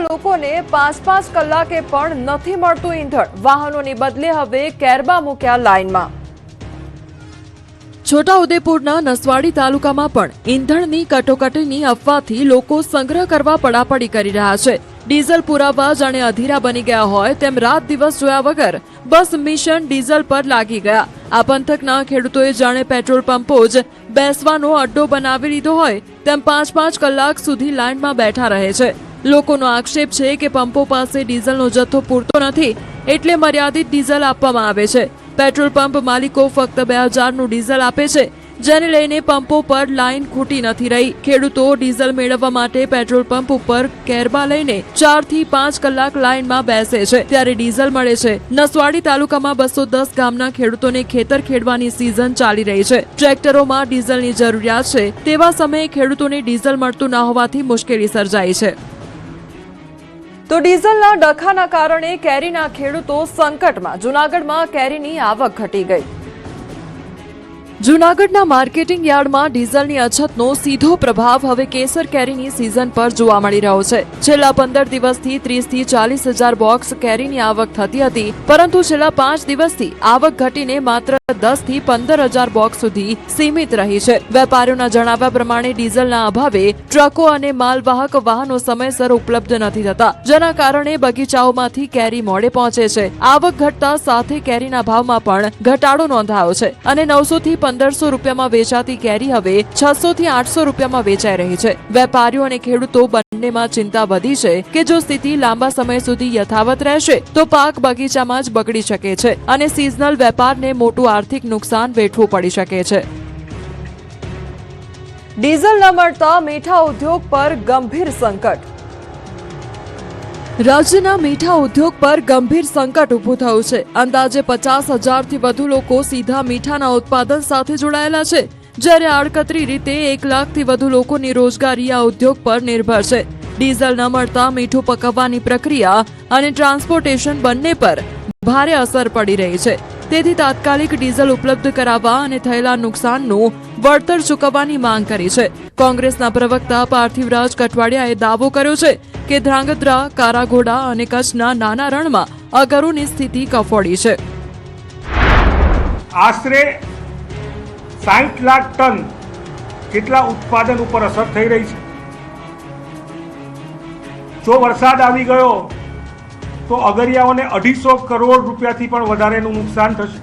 રાજ્યના લોકોને 5-5 કલાકે પણ નથી મળતું ઈંધણ. વાહનોની બદલે હવે કેરબા મૂક્યા લાઇનમાં. છોટાઉદેપુરના નસવાડી તાલુકામાં પણ ઈંધણની કટોકટીની અફવાથી લોકો સંગ્રહ કરવા પડાપડી કરી રહ્યા છે. ડીઝલ પુરાવા જાણે અધીરા બની ગયા હોય તેમ રાત દિવસ જોયા વગર બસ મિશન ડીઝલ પર લાગી ગયા. આ પંથકના ખેડૂતોએ જાણે પેટ્રોલ પંપો જ બેસવાનો અડ્ડો બનાવી લીધો હોય તેમ 5-5 કલાક સુધી લાઇનમાં બેઠા રહે છે. લોકોનો આક્ષેપ છે કે પંપો પાસે ડીઝલનો જથ્થો પૂરતો નથી એટલે મર્યાદિત ડીઝલ આપવામાં આવે છે. પેટ્રોલ પંપ માલિકો ફક્ત 2000નું ડીઝલ આપે છે, જેને લઈને પંપો પર લાઇન ખૂટી નથી રહી. ખેડૂતો ડીઝલ મેળવવા માટે પેટ્રોલ પંપ ઉપર કેરબા લઈને 4 થી 5 કલાક લાઇનમાં બેસે છે ત્યારે ડીઝલ મળે છે. નસવાડી તાલુકામાં 210 ગામના ખેડૂતોને ખેતર ખેડવાની સિઝન ચાલી રહી છે. ટ્રેક્ટરોમાં ડીઝલની જરૂરિયાત છે તેવા સમયે ખેડૂતોને ડીઝલ મળતું ન હોવાથી મુશ્કેલી સર્જાઈ છે. તો ડીઝલના ડખાના કારણે કેરીના ખેડૂતો સંકટમાં. જૂનાગઢમાં કેરીની આવક ઘટી ગઈ. જૂનાગઢના માર્કેટિંગ યાર્ડમાં ડીઝલની અછતનો સીધો પ્રભાવ હવે કેસર કેરીની સિઝન પર જોવા મળી રહ્યો છે. છેલ્લા 15 દિવસથી 30 થી 40 હજાર બોક્સ કેરીની આવક થતી હતી, પરંતુ છેલ્લા 5 દિવસથી આવક ઘટીને માત્ર 10 થી 15 હજાર બોક્સ સુધી સીમિત રહી છે. વેપારીઓના જણાવ્યા પ્રમાણે ડીઝલના અભાવે ટ્રકો અને માલવાહક વાહનો સમયસર ઉપલબ્ધ નથી થતા, જેના કારણે બગીચાઓમાંથી કેરી મોડે પહોંચે છે. આવક ઘટતા સાથે કેરીના ભાવમાં પણ ઘટાડો નોંધાયો છે અને 900 થી 1500 રૂપિયામાં વેચાતી કેરી હવે 600 થી 800 રૂપિયામાં વેચાઈ રહી છે. વેપારીઓ અને ખેડૂતો બંનેમાં ચિંતા વધી છે કે જો સ્થિતિ લાંબા સમય સુધી યથાવત રહેશે તો પાક બગીચામાં જ બગડી શકે છે અને સિઝનલ વેપારને મોટું આર્થિક નુકસાન વેઠવું પડી શકે છે. ડીઝલ ન મળતા મીઠા ઉદ્યોગ પર ગંભીર સંકટ. રાજ્યના મીઠા ઉદ્યોગ પર ગંભીર સંકટ ઉભું થયું છે. અંદાજે 50,000 થી વધુ લોકો સીધા મીઠાના ઉત્પાદન સાથે જોડાયેલા છે, જ્યારે આડકતરી રીતે 1 લાખથી વધુ લોકોની રોજગારી આ ઉદ્યોગ પર નિર્ભર છે. ડીઝલ ન મળતા મીઠું પકવવાની પ્રક્રિયા અને ટ્રાન્સપોર્ટેશન બંને પર ભારે અસર પડી રહી છે. તેથી તાત્કાલિક ડીઝલ ઉપલબ્ધ કરાવવા અને થયેલા નુકસાનનું વળતર ચૂકવવાની માંગ કરી છે. કોંગ્રેસના પ્રવક્તા પાર્થિવરાજ કઠવાડિયાએ દાવો કર્યો છે કે ધ્રાંગધ્રા, કારાઘોડા અને કચ્છના નાના રણમાં અગરોની સ્થિતિ કફોડી છે. આશરે 60 લાખ ટન જેટલા ઉત્પાદન ઉપર અસર થઈ રહી છે. જો વરસાદ આવી ગયો તો અગરિયાઓને 250 કરોડ રૂપિયાથી પણ વધારેનું નુકસાન થશે.